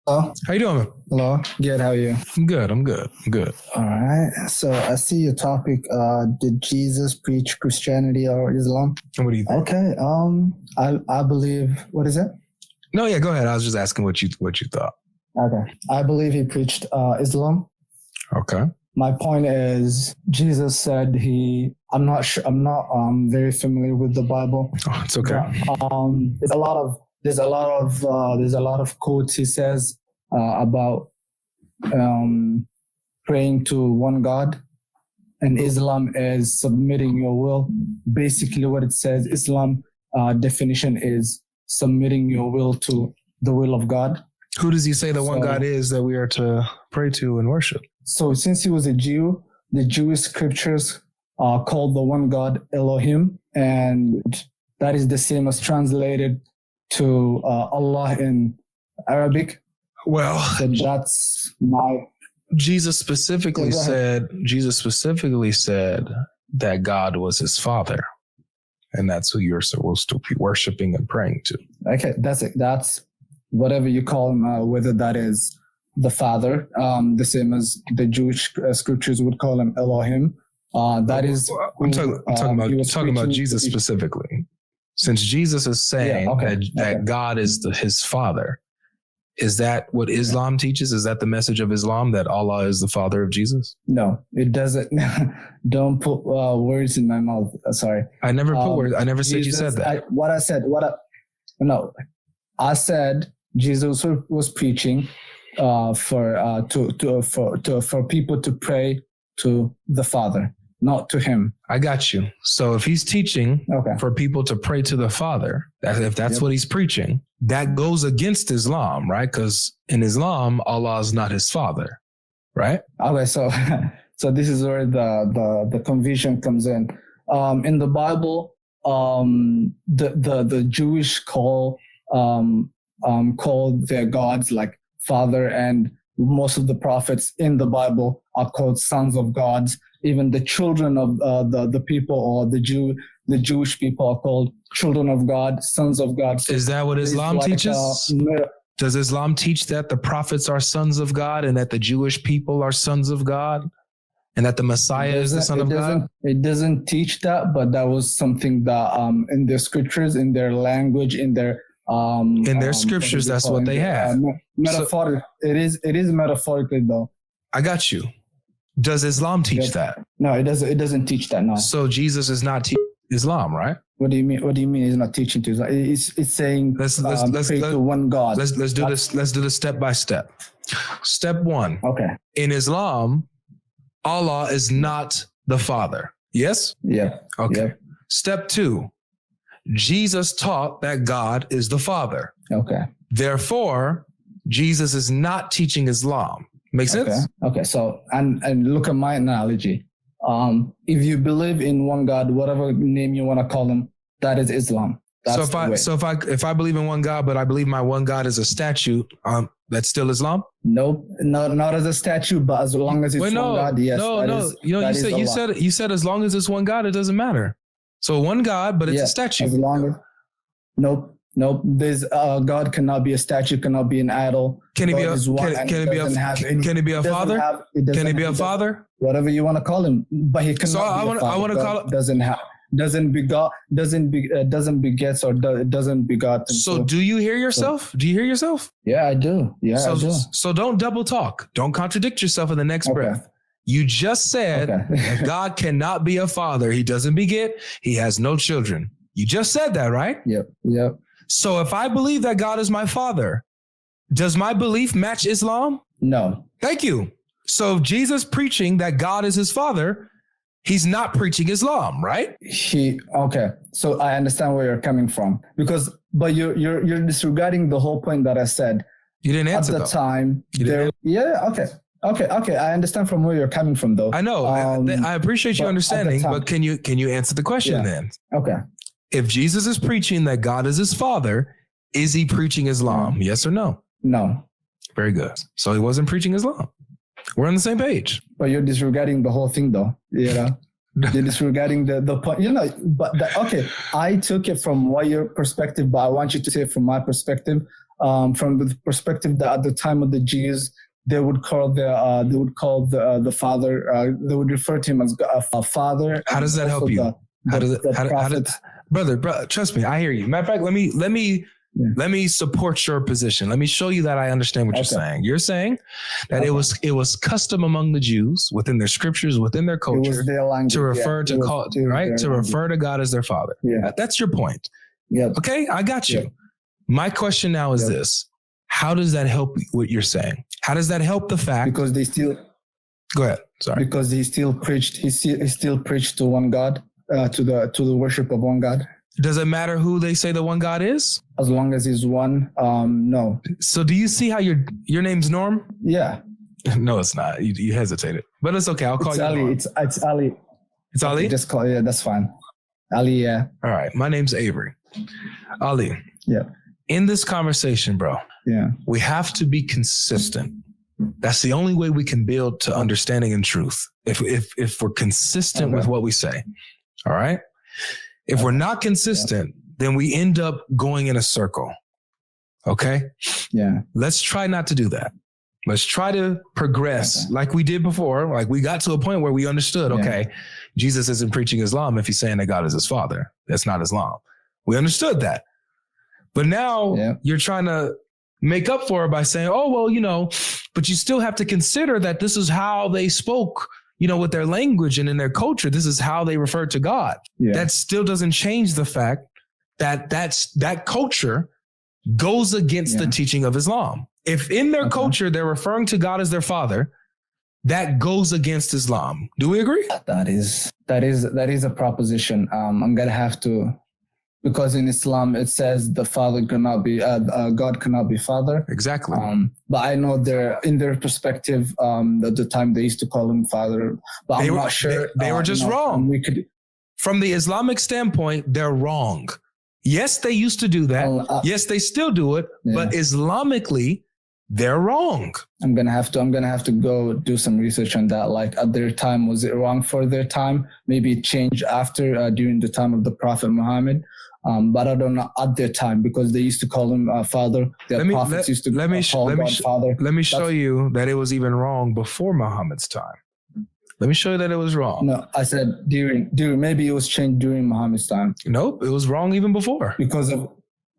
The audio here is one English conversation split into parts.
Hello. How you doing? Hello. Good. How are you? I'm good. I'm good. All right. So I see your topic. Did Jesus preach Christianity or Islam? And what do you think? Okay. I believe. What is it? No, yeah. Go ahead. I was just asking what you thought. Okay. I believe he preached Islam. Okay. My point is, Jesus said I'm not sure. I'm not very familiar with the Bible. Oh, it's okay. But, there's a lot of quotes he says about praying to one God, and Islam is submitting your will. Basically, what it says, Islam definition is submitting your will to the will of God. Who does he say the one God is that we are to pray to and worship? So since he was a Jew, the Jewish scriptures called the one God Elohim, and that is the same as translated to Allah in Arabic. Well, so that's my. Jesus specifically said that God was his father, and that's who you're supposed to be worshiping and praying to. Okay, that's it. That's whatever you call him, whether that is the father, the same as the Jewish scriptures would call him Elohim. That is. I'm talking about Jesus specifically. Since Jesus is saying that God is his father, is that what Islam teaches? Is that the message of Islam, that Allah is the father of Jesus? No, it doesn't. Don't put words in my mouth. Sorry. I never put words. I never said Jesus, you said that. I said Jesus was preaching for people to pray to the Father, not to him. I got you. So if he's teaching for people to pray to the Father, if that's what he's preaching, that goes against Islam, right? Because in Islam, Allah is not his father, right? Okay, so this is where the confusion comes in. In the Bible, the Jewish call their gods like Father, and most of the prophets in the Bible are called sons of gods. Even the children of the people, or the Jewish people, are called children of God, sons of God. So is that what Islam teaches? Does Islam teach that the prophets are sons of God, and that the Jewish people are sons of God, and that the Messiah is the son of God? It doesn't teach that, but that was something that in their scriptures, in their language, in their scriptures, that's what they have. Metaphorical. It is metaphorically though. I got you. Does Islam teach that? No, it doesn't. It doesn't teach that. No. So Jesus is not teaching Islam, right? What do you mean? What do you mean? He's not teaching to Islam? It's saying let's pray to one God. Let's do this. Let's do this step by step. Step one. Okay. In Islam, Allah is not the Father. Yes. Yeah. Okay. Yep. Step two. Jesus taught that God is the Father. Okay. Therefore, Jesus is not teaching Islam. Make sense? Okay. So, and look at my analogy. If you believe in one God, whatever name you want to call him, that is Islam. That's if I believe in one God, but I believe my one God is a statue, that's still Islam? Nope, not as a statue, but as long as it's one God, yes. No. You said as long as it's one God, it doesn't matter. So one God, but it's a statue. As long as Nope. There's God cannot be a statue, cannot be an idol. Can he be a father? Can he be a father? Whatever you want to call him, but he cannot. So I want to call it doesn't beget or doesn't begot. So do you hear yourself? Do you hear yourself? Yeah, I do. Yeah, I do. So don't double talk. Don't contradict yourself in the next breath. You just said that God cannot be a father. He doesn't beget. He has no children. You just said that, right? Yep. So if I believe that God is my father, does my belief match Islam? No. Thank you. So Jesus preaching that God is his father, he's not preaching Islam, right? Okay. So I understand where you're coming from, but you're disregarding the whole point that I said. You didn't answer at the time. Okay. I understand from where you're coming from, though. I know. I appreciate you understanding, but can you answer the question then? Okay. If Jesus is preaching that God is his father, is he preaching Islam? Yes or no? No. Very good. So he wasn't preaching Islam. We're on the same page. But you're disregarding the whole thing, though. You're disregarding the point. Okay. I took it from your perspective, but I want you to say it from my perspective. from the perspective that at the time of the Jews, they would call the father. They would refer to him as a father. How does that help you? Brother, trust me, I hear you. Matter of fact, let me support your position. Let me show you that I understand what you're saying. You're saying that it was custom among the Jews within their scriptures, within their culture, to refer to refer to God as their father. Yeah. That's your point. Yeah. Okay, I got you. Yeah. My question now is this: how does that help what you're saying? How does that help the fact? Because they still. Go ahead. Sorry. Because he still preached. He still preached to one God, to the worship of one God. Does it matter who they say the one God is? As long as he's one, no. So do you see how your name's Norm? Yeah. No, it's not. You hesitated, but it's okay. I'll call you Ali. Norm. It's Ali. It's Ali? Okay, just call. Yeah, that's fine. Ali. Yeah. All right. My name's Avery. Ali. Yeah. In this conversation, bro. Yeah. We have to be consistent. That's the only way we can build to understanding and truth. If we're consistent with what we say. All right. If we're not consistent, then we end up going in a circle. Okay? Yeah. Let's try not to do that. Let's try to progress like we did before. Like we got to a point where we understood, okay, Jesus isn't preaching Islam if he's saying that God is his father. That's not Islam. We understood that. But now you're trying to make up for it by saying, oh, well, but you still have to consider that this is how they spoke, with their language and in their culture. This is how they refer to God. Yeah. That still doesn't change the fact that that culture goes against the teaching of Islam. If in their culture they're referring to God as their father, that goes against Islam. Do we agree? That is a proposition. I'm gonna have to, because in Islam it says the father cannot be God cannot be father. Exactly. But I know in their perspective, at the time they used to call him father. But I'm not sure. They were just wrong. From the Islamic standpoint, they're wrong. Yes, they used to do that. Yes, they still do it. Yeah. But Islamically, they're wrong. I'm gonna have to go do some research on that. Like at their time, was it wrong for their time? Maybe it changed after during the time of the Prophet Muhammad. But I don't know at their time, because they used to call him father. Prophets used to call God father. Let me show you that it was even wrong before Muhammad's time. Let me show you that it was wrong. No, I said during maybe it was changed during Muhammad's time. Nope, it was wrong even before.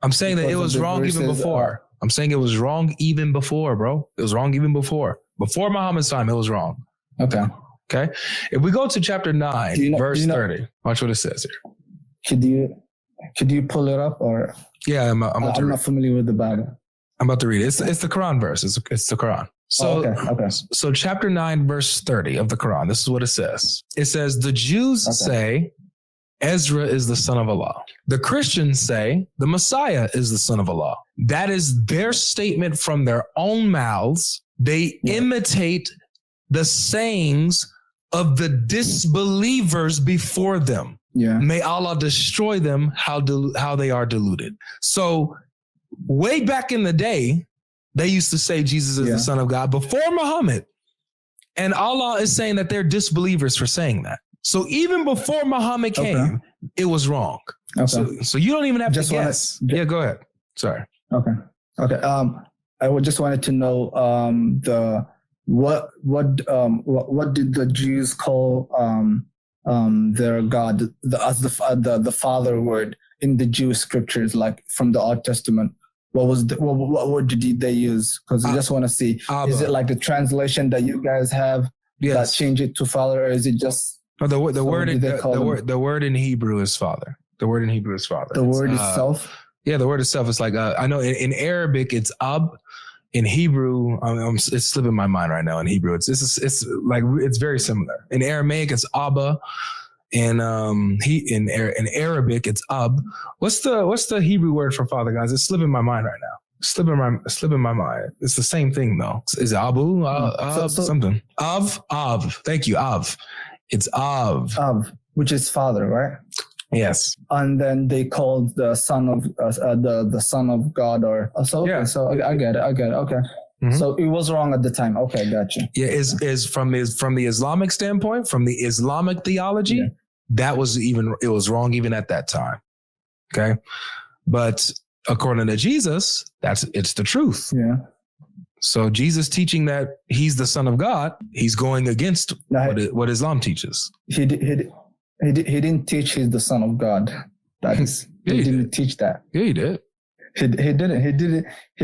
I'm saying that it was wrong even before. I'm saying it was wrong even before, bro. It was wrong even before. Before Muhammad's time, it was wrong. Okay. Okay. If we go to chapter 9, verse 30, watch what it says here. Could you pull it up or? Yeah, I'm not familiar with the Bible. I'm about to read it. It's the Quran verse. It's the Quran. So, okay. So chapter 9, verse 30 of the Quran, this is what it says. It says, the Jews say Ezra is the son of Allah. The Christians say the Messiah is the son of Allah. That is their statement from their own mouths. They imitate the sayings of the disbelievers before them. Yeah. May Allah destroy them how they are deluded. So way back in the day, they used to say Jesus is the son of God before Muhammad. And Allah is saying that they're disbelievers for saying that. So even before Muhammad came, it was wrong. Okay. So you don't even have to guess. Yeah, go ahead. Sorry. Okay. I just wanted to know what did the Jews call their God as the Father word in the Jewish scriptures, like from the Old Testament? What word did they use? Because I just want to see, Abba. Is it like the translation that you guys have that change it to Father, or is it just the word in Hebrew is Father. The word in Hebrew is Father. The word itself. Yeah, the word itself is like I know in Arabic it's Ab. In Hebrew, it's slipping my mind right now. In Hebrew, it's very similar. In Aramaic, it's Abba. In Arabic, it's Ab. What's the Hebrew word for father, guys? It's slipping my mind right now. Slipping my mind. It's the same thing though. Is it Abu? Something. Av. Thank you. Av. It's Av. Av, which is father, right? Yes. And then they called the son of the son of God, or so. Okay, so I get it. Okay. Mm-hmm. So it was wrong at the time. Okay, gotcha. Yeah, is from the Islamic standpoint, from the Islamic theology, it was wrong even at that time. Okay, but according to Jesus, it's the truth. Yeah. So Jesus teaching that he's the Son of God, he's going against what Islam teaches. He didn't teach he's the Son of God. That is, he didn't teach that. Yeah, he did. He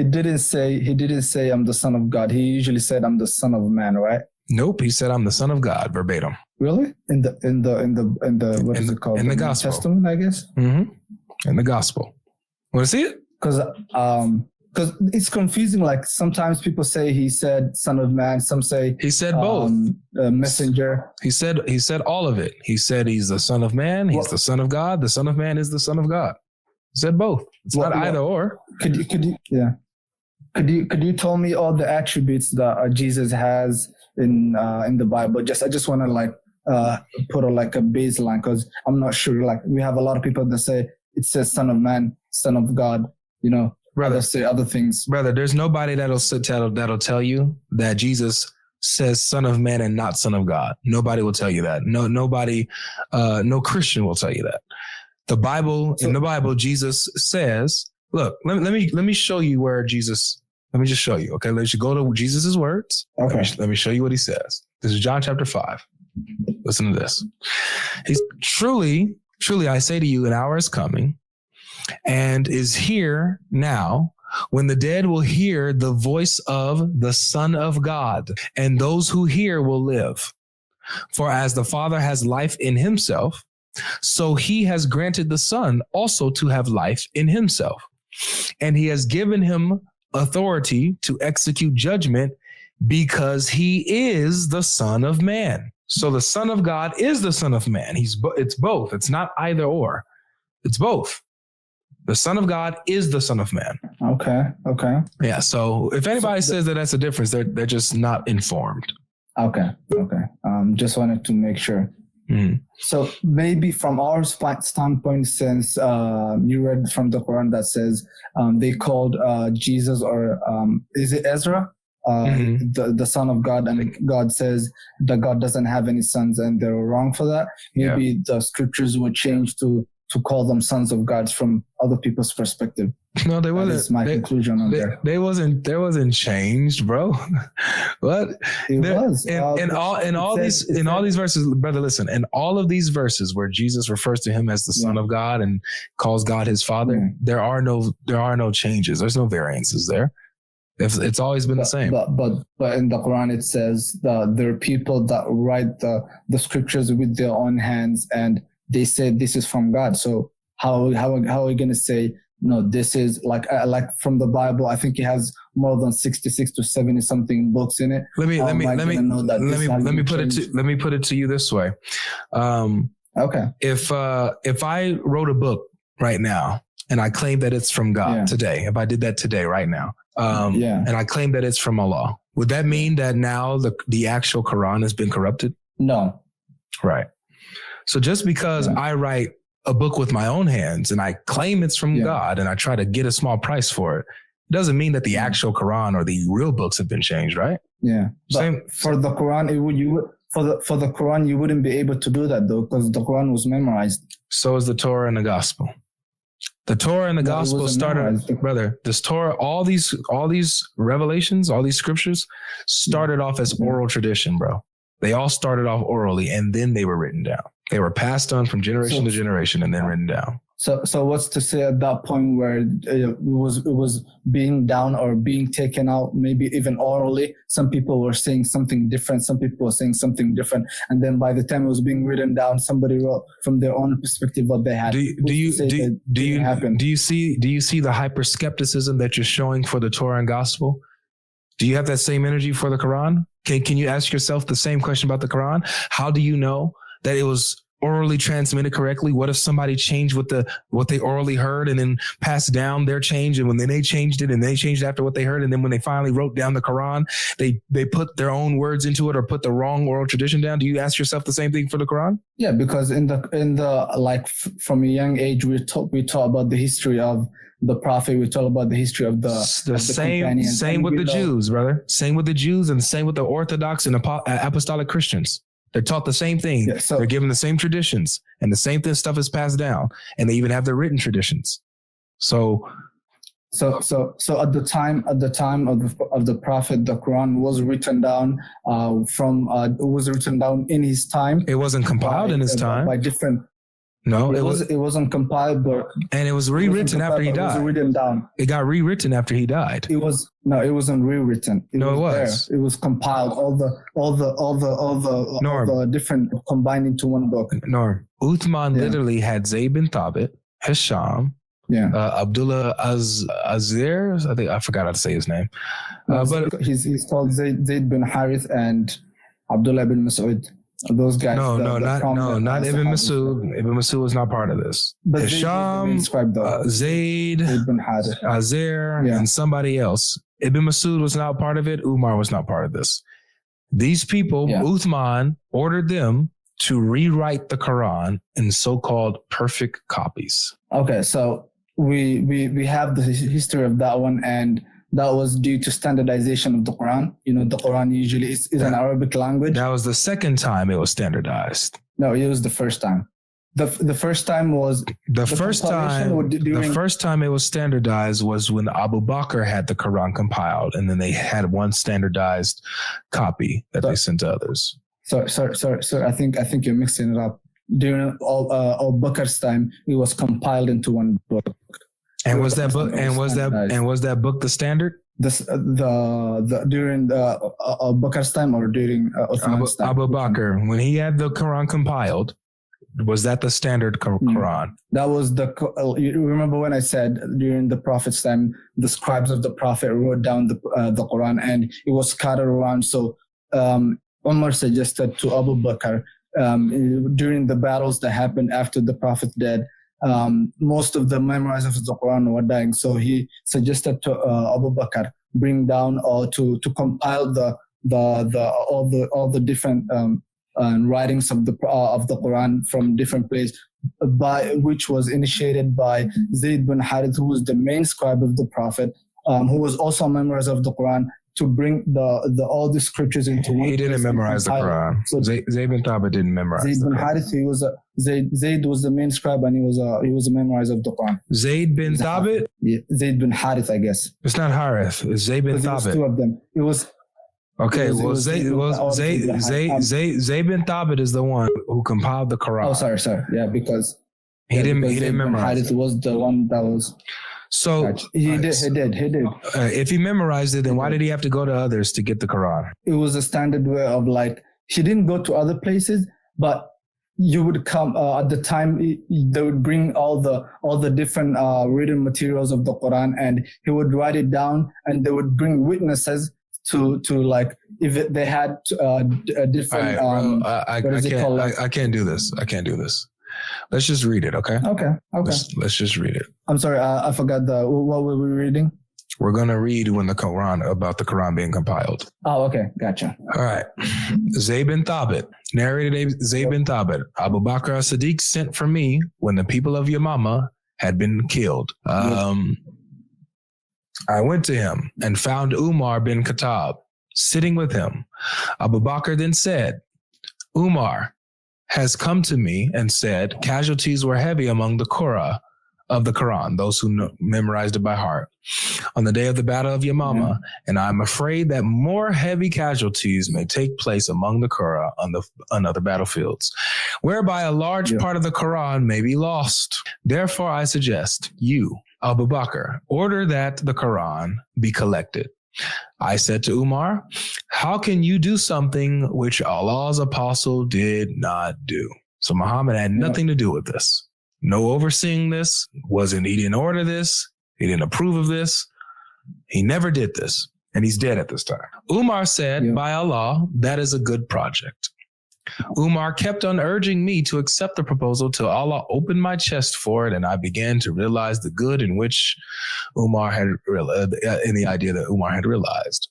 didn't say I'm the Son of God. He usually said I'm the Son of Man, right? Nope, he said I'm the Son of God verbatim. Really? In the what is it called? In the New Gospel. Testament, I guess. Mm-hmm. In the Gospel. Want to see it? Because it's confusing. Like sometimes people say he said Son of Man. Some say he said both. Messenger. He said all of it. He said he's the Son of Man. He's the Son of God. The Son of Man is the Son of God. He said both. It's not either or. Could you tell me all the attributes that Jesus has in the Bible? I just want to put a baseline, because I'm not sure. Like we have a lot of people that say it says Son of Man, Son of God. Brother, say other things. Brother, there's nobody that'll tell you that Jesus says Son of Man and not Son of God. Nobody will tell you that. Nobody, no Christian will tell you that. In the Bible, Jesus says, look, let me show you where Jesus, let me just show you. Okay. Let's go to Jesus's words. Okay. Let me show you what he says. This is John chapter 5. Listen to this. He's truly, I say to you, an hour is coming and is here now when the dead will hear the voice of the Son of God, and those who hear will live. For as the Father has life in himself, so he has granted the Son also to have life in himself. And he has given him authority to execute judgment because he is the Son of Man. So the Son of God is the Son of Man. It's both. It's not either or. It's both. The Son of God is the Son of Man. Okay. Yeah. So if anybody says that that's a difference, they're just not informed. Okay. Just wanted to make sure. Mm-hmm. So maybe from our standpoint, since you read from the Quran that says they called Jesus, or is it Ezra, the Son of God, and God says that God doesn't have any sons, and they were wrong for that. Maybe the scriptures would change to call them sons of God from other people's perspective. No, they wasn't. That's my conclusion on there. They wasn't changed, bro. What? It was. In all these verses, brother, listen, in all of these verses where Jesus refers to him as the Son of God and calls God his Father, there are no changes. There's no variances there. It's always been the same. But in the Quran it says that there are people that write the scriptures with their own hands, and they say this is from God. So how are we going to say, no, this is like from the Bible? I think it has more than 66 to 70 something books in it. Let me put it to you this way. Okay. If I wrote a book right now and I claim that it's from God today, if I did that today, right now, and I claim that it's from Allah, would that mean that now the actual Quran has been corrupted? No. Right. So just because I write a book with my own hands and I claim it's from God and I try to get a small price for it, doesn't mean that the actual Quran or the real books have been changed, right? Yeah. But for the Quran, for the Quran, you wouldn't be able to do that though, because the Quran was memorized. So is the Torah and the Gospel. The Torah and the Gospel started, brother, this Torah, all these revelations, all these scriptures started off as oral tradition, bro. They all started off orally and then they were written down. They were passed on from generation to generation and then written down. So what's to say at that point where it was being down or being taken out, maybe even orally? Some people were saying something different. Some people were saying something different. And then by the time it was being written down, somebody wrote from their own perspective what they had. Do you see the hyper skepticism that you're showing for the Torah and Gospel? Do you have that same energy for the Quran? Can you ask yourself the same question about the Quran? How do you know that it was orally transmitted correctly? What if somebody changed what they orally heard and then passed down their change, and when they changed it and they changed after what they heard, and then when they finally wrote down the Quran, they put their own words into it or put the wrong oral tradition down? Do you ask yourself the same thing for the Quran? Yeah, because in the like from a young age we talk about the history of the Prophet. We talk about the history of the same with the Jews, brother. Same with the Jews and same with the Orthodox and Apostolic Christians. They're taught the same thing. Yeah, they're given the same traditions, and the same stuff is passed down, and they even have their written traditions. So So at the time of the Prophet, the Quran was written down in his time. It wasn't compiled in his time by different. No, it wasn't compiled, but and it was rewritten after he died. It was written down. It got rewritten after he died. It wasn't rewritten. It was. There. It was compiled. All the different combined into one book. Norm, Uthman literally had Zayd bin Thabit, Hisham, Abdullah Azir. I forgot how to say his name. But he's called Zayd bin Harith and Abdullah bin Mas'ud. Those guys. Not Ibn Mas'ud. Ibn Mas'ud was not part of this. But Hisham, Zayd bin Harith, Azir, and somebody else. Ibn Mas'ud was not part of it. Umar was not part of this. These people, Uthman ordered them to rewrite the Quran in so-called perfect copies. Okay, so we have the history of that one, and that was due to standardization of the Quran. The Quran usually is an Arabic language. That was the second time it was standardized. No, it was the first time. The first time was the first time it was standardized was when Abu Bakr had the Quran compiled, and then they had one standardized copy that they sent to others. Sir, I think you're mixing it up. During Abu Bakr's time, it was compiled into one book. And was that book the standard? During Abu Bakr's time or during Uthman's time? Abu Bakr, when he had the Quran compiled, was that the standard Quran? That was you remember when I said during the Prophet's time, the scribes of the Prophet wrote down the Quran and it was scattered around. So Umar suggested to Abu Bakr during the battles that happened after the Prophet's death, most of the memorizers of the Quran were dying. So he suggested to Abu Bakr bring down or to compile all the different writings of the Quran from different places, which was initiated by Zayd bin Harith, who was the main scribe of the Prophet, who was also a memorizer of the Quran, to bring all the scriptures into one. He didn't memorize the Quran. So Zayd bin Thabit didn't memorize. Zayd bin Harith, Zayd was the main scribe, and he was a memorizer of the Quran. Zayd bin Thabit? Yeah, Zayd bin Harith, I guess. It's not Harith. It's Zayd bin Thabit. Two of them. It was. Okay, Zayd bin Thabit is the one who compiled the Quran. Oh, sorry. Yeah, because he didn't memorize. Harith was the one that was. So he did. If he memorized it, then why did he have to go to others to get the Quran? It was a standard way of he didn't go to other places, but you would come at the time. They would bring all the different written materials of the Quran, and he would write it down, and they would bring witnesses to if they had a different. I can't do this. Let's just read it, okay? Okay. Let's just read it. I'm sorry, I forgot what were we reading? We're going to read about the Quran being compiled. Oh, okay. Gotcha. All right. Zayd bin Thabit, narrated Zayd bin Thabit. Abu Bakr as-Siddiq sent for me when the people of Yamama had been killed. I went to him and found Umar bin Khattab sitting with him. Abu Bakr then said, Umar has come to me and said casualties were heavy among the Qurra of the Quran, those who memorized it by heart, on the day of the Battle of Yamama, and I'm afraid that more heavy casualties may take place among the Qurra on other battlefields, whereby a large part of the Quran may be lost. Therefore, I suggest you, Abu Bakr, order that the Quran be collected. I said to Umar, how can you do something which Allah's apostle did not do? So Muhammad had nothing to do with this. No overseeing this. He didn't order this. He didn't approve of this. He never did this. And he's dead at this time. Umar said, by Allah, that is a good project. Umar kept on urging me to accept the proposal till Allah opened my chest for it, and I began to realize the good in which Umar had in the idea that Umar had realized.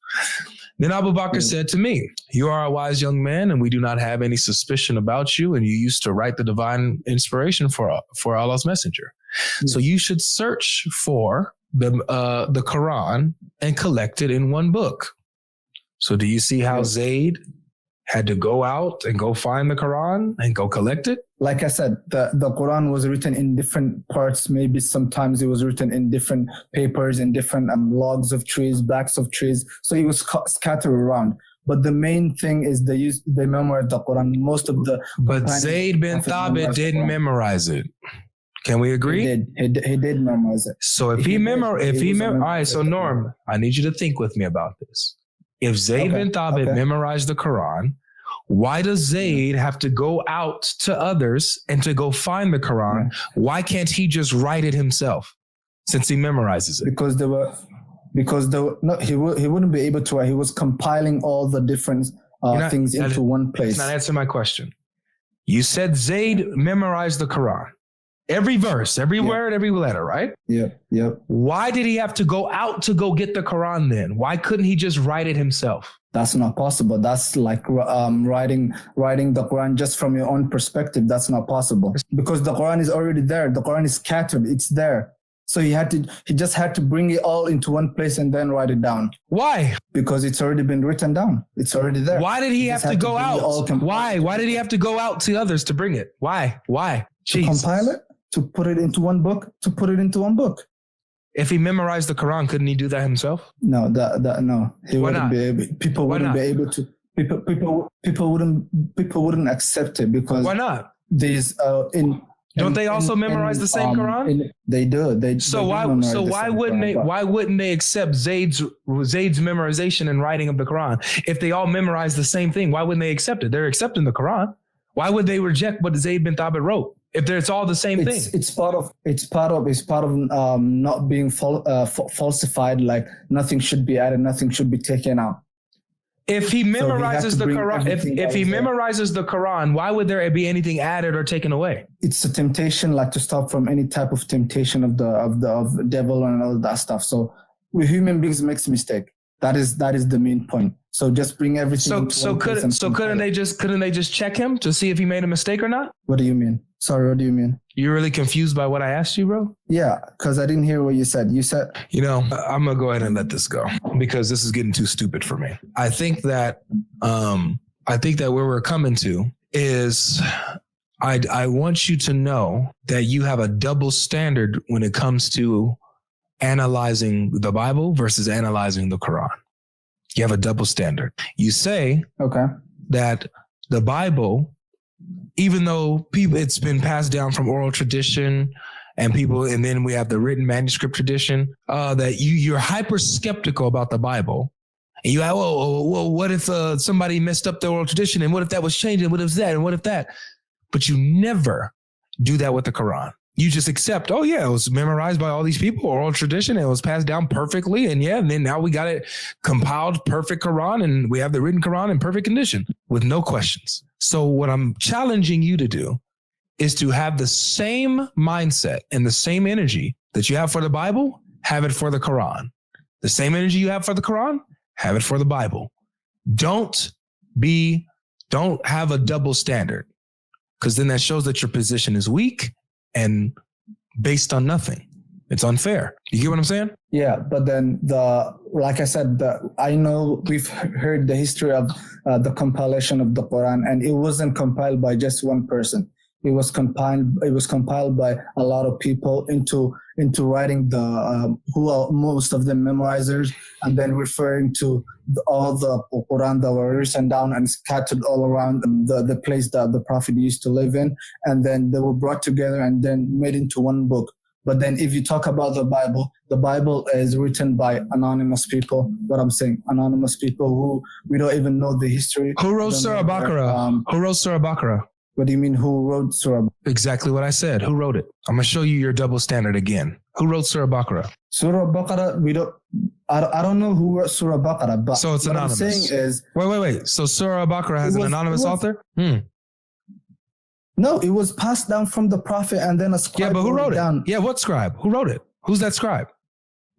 Then Abu Bakr said to me, you are a wise young man, and we do not have any suspicion about you, and you used to write the divine inspiration for Allah's messenger. So you should search for the Quran and collect it in one book. So do you see how Zayd had to go out and go find the Quran and go collect it? like I said, the Quran was written in different parts. Maybe sometimes it was written in different papers, in different logs of trees, backs of trees. So it was scattered around. But the main thing is they memorized the Quran. Most of the. But Zayd bin Thabit didn't memorize it. Can we agree? He did memorize it. So if he memorized, all right. So Norm, I need you to think with me about this. If Zayd bin Thabit memorized the Quran, why does Zayd have to go out to others and to go find the Quran? Why can't he just write it himself, since he memorizes it? He wouldn't be able to. He was compiling all the different things into one place. That's not answer my question. You said Zayd memorized the Quran. Every verse, every word, every letter, right? Yeah. Why did he have to go out to go get the Quran then? Why couldn't he just write it himself? That's not possible. That's like writing the Quran just from your own perspective. That's not possible because the Quran is already there. The Quran is scattered. It's there. So he just had to bring it all into one place and then write it down. Why? Because it's already been written down. It's already there. Why did he have to go out? Why? Why did he have to go out to others to bring it? Why? To compile it, to put it into one book, If he memorized the Quran, couldn't he do that himself? No, no. He wouldn't be able. People wouldn't be able to. People wouldn't accept it because. Why not? Don't they also memorize the same Quran? They do. Why wouldn't they accept Zayd's memorization and writing of the Quran? If they all memorize the same thing, why wouldn't they accept it? They're accepting the Quran. Why would they reject what Zayd bin Thabit wrote if it's all the same thing? It's part of not being falsified. Like nothing should be added, nothing should be taken out. If he memorizes the Quran, if he memorizes the Quran, why would there be anything added or taken away? It's a temptation, like to stop from any type of temptation of the devil and all that stuff. So we human beings makes mistake. That is the main point. So just bring everything. Couldn't they just check him to see if he made a mistake or not? What do you mean? Sorry, what do you mean? You're really confused by what I asked you, bro? Yeah, because I didn't hear what you said. You said... I'm going to go ahead and let this go because this is getting too stupid for me. I think that where we're coming to is I want you to know that you have a double standard when it comes to analyzing the Bible versus analyzing the Quran. You have a double standard. You say that the Bible, even though it's been passed down from oral tradition and then we have the written manuscript tradition, that you're hyper skeptical about the Bible. And you have, well, what if somebody messed up the oral tradition? And what if that was changed? And what if that? And what if that? But you never do that with the Quran. You just accept, it was memorized by all these people, oral tradition, and it was passed down perfectly. And then now we got it compiled, perfect Quran, and we have the written Quran in perfect condition with no questions. So what I'm challenging you to do is to have the same mindset and the same energy that you have for the Bible, have it for the Quran. The same energy you have for the Quran, have it for the Bible. Don't have a double standard, because then that shows that your position is weak and based on nothing. It's unfair. You get what I'm saying? Yeah, but then like I said, I know we've heard the history of the compilation of the Quran, and it wasn't compiled by just one person. It was compiled by a lot of people into writing who are most of them memorizers, and then referring to all the Quran that were written down and scattered all around the place that the Prophet used to live in, and then they were brought together and then made into one book. But then if you talk about the Bible is written by anonymous people. What I'm saying, anonymous people who we don't even know the history. Who wrote Surah Baqarah? Who wrote Surah Baqarah? What do you mean, who wrote Surah? Exactly what I said. Who wrote it? I'm going to show you your double standard again. Who wrote Surah Baqarah? Surah Baqarah, I don't know who wrote Surah Baqarah, but so it's what anonymous. I'm saying is... Wait. So Surah Baqarah has an anonymous author? No, it was passed down from the Prophet and then a scribe. Yeah, but who wrote it? Down. Yeah, what scribe? Who wrote it? Who's that scribe?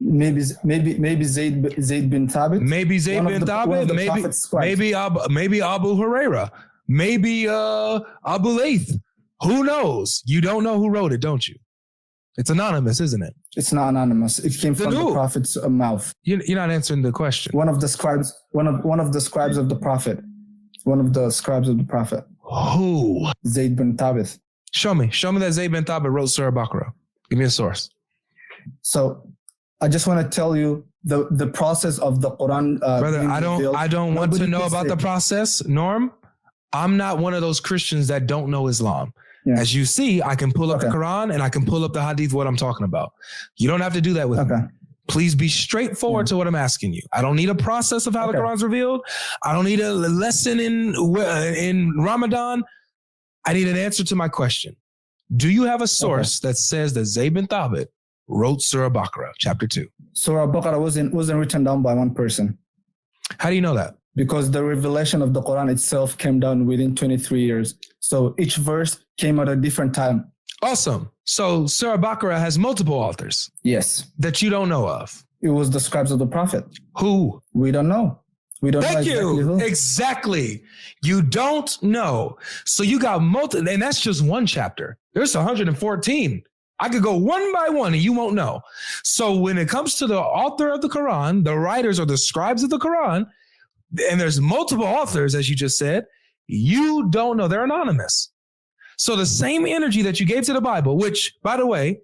Maybe Zayd bin Thabit. Maybe Zayd bin Thabit. Maybe Abu Huraira. Maybe Abu Layth. Who knows? You don't know who wrote it, don't you? It's anonymous, isn't it? It's not anonymous. It came from the Prophet's mouth. You're not answering the question. One of the scribes of the Prophet. One of the scribes of the Prophet. Who? Zayd bin Thabit. Show me that Zayd bin Thabit wrote Surah Baqarah. Give me a source. So I just want to tell you the process of the Quran. Brother, I don't want to know about the process, Norm. I'm not one of those Christians that don't know Islam. Yeah. As you see, I can pull up the Quran and I can pull up the Hadith, what I'm talking about. You don't have to do that with me. Please be straightforward to what I'm asking you. I don't need a process of how the Quran's revealed. I don't need a lesson in Ramadan. I need an answer to my question. Do you have a source that says that Zayd bin Thabit wrote Surah Baqarah, chapter 2? Surah Baqarah wasn't written down by one person. How do you know that? Because the revelation of the Quran itself came down within 23 years. So each verse came at a different time. Awesome. So Surah Baqarah has multiple authors. Yes. That you don't know of. It was the scribes of the prophet. Who? We don't know. We don't Thank know exactly you. Who. Exactly. You don't know. So you got multiple, and that's just one chapter. There's 114. I could go one by one and you won't know. So when it comes to the author of the Quran, the writers or the scribes of the Quran, and there's multiple authors, as you just said, you don't know. They're anonymous. So the same energy that you gave to the Bible, which, by the way,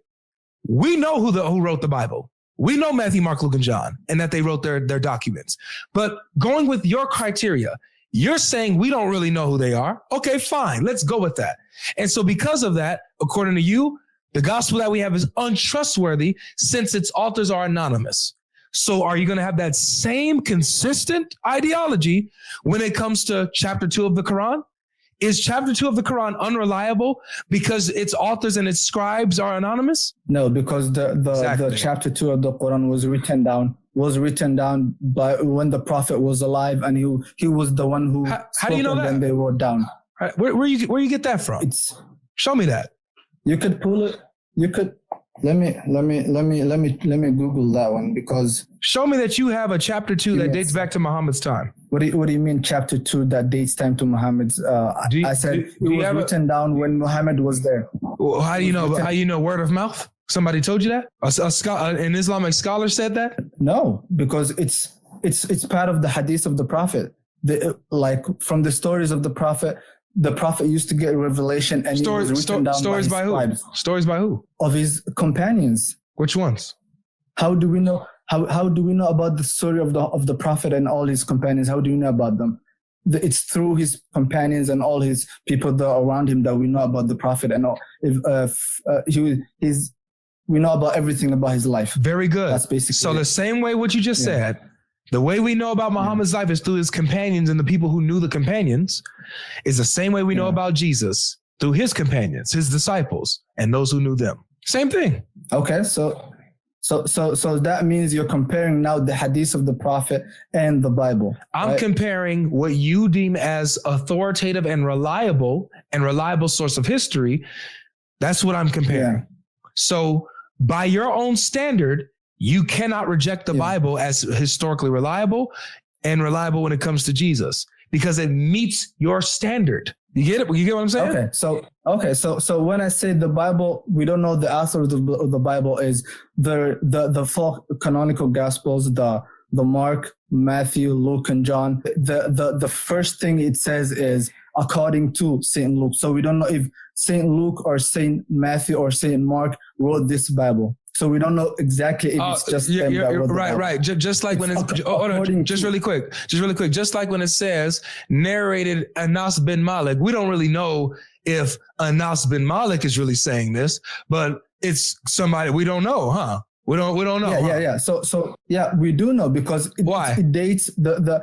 we know who wrote the Bible. We know Matthew, Mark, Luke, and John, and that they wrote their documents. But going with your criteria, you're saying we don't really know who they are. Okay, fine. Let's go with that. And so because of that, according to you, the gospel that we have is untrustworthy since its authors are anonymous. So are you going to have that same consistent ideology when it comes to chapter 2 of the Quran? Is chapter 2 of the Quran unreliable because its authors and its scribes are anonymous? No, because the chapter 2 of the Quran was written down by when the prophet was alive, and he was the one who how do you know that? Then they wrote down. Right. Where you get that from? Show me that. You could pull it. You could. Let me Google that one, because show me that you have a chapter 2 that dates back to Muhammad's time. What do you mean chapter 2 that dates time to Muhammad's? I said it was written down when Muhammad was there. Well, how do you know? How do you know? Word of mouth? Somebody told you that? An Islamic scholar said that? No, because it's part of the hadith of the Prophet. Like from the stories of the Prophet. The Prophet used to get revelation, and it was written down stories by who? Scribes. Stories by who? Of his companions. Which ones? How do we know? How do we know about the story of the Prophet and all his companions? How do you know about them? It's through his companions and all his people that are around him that we know about the Prophet and all. We know about everything about his life. Very good. That's basically so. The same way what you just said. The way we know about Muhammad's life is through his companions and the people who knew the companions, is the same way we know about Jesus through his companions, his disciples, and those who knew them. Same thing. Okay, so that means you're comparing now the hadith of the Prophet and the Bible. I'm comparing what you deem as authoritative and reliable source of history. That's what I'm comparing. Yeah. So by your own standard, you cannot reject the Bible as historically reliable and reliable when it comes to Jesus, because it meets your standard. You get it? You get what I'm saying? Okay. So when I say the Bible, we don't know the author of the Bible is the four canonical gospels, the Mark, Matthew, Luke, and John. The first thing it says is according to Saint Luke. So we don't know if Saint Luke or Saint Matthew or Saint Mark wrote this Bible. So we don't know exactly if it's just them that wrote the Bible. Right. Just like when just really quick. Just like when it says narrated Anas bin Malik, we don't really know if Anas bin Malik is really saying this, but it's somebody we don't know, huh? We don't know. Yeah. So we do know, because it dates the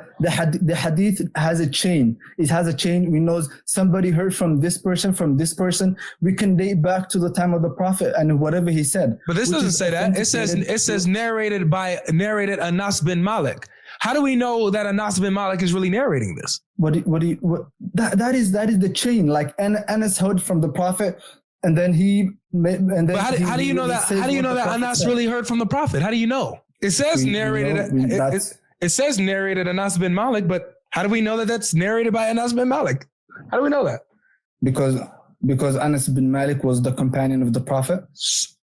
hadith has a chain. It has a chain. We know somebody heard from this person. We can date back to the time of the Prophet and whatever he said. But this doesn't say that. It says narrated Anas bin Malik. How do we know that Anas bin Malik is really narrating this? That is the chain. Like Anas heard from the Prophet. And then how do you know that Anas really heard from the Prophet? How do you know? It says it says narrated Anas bin Malik, but how do we know that that's narrated by Anas bin Malik? How do we know that? Because Anas bin Malik was the companion of the Prophet.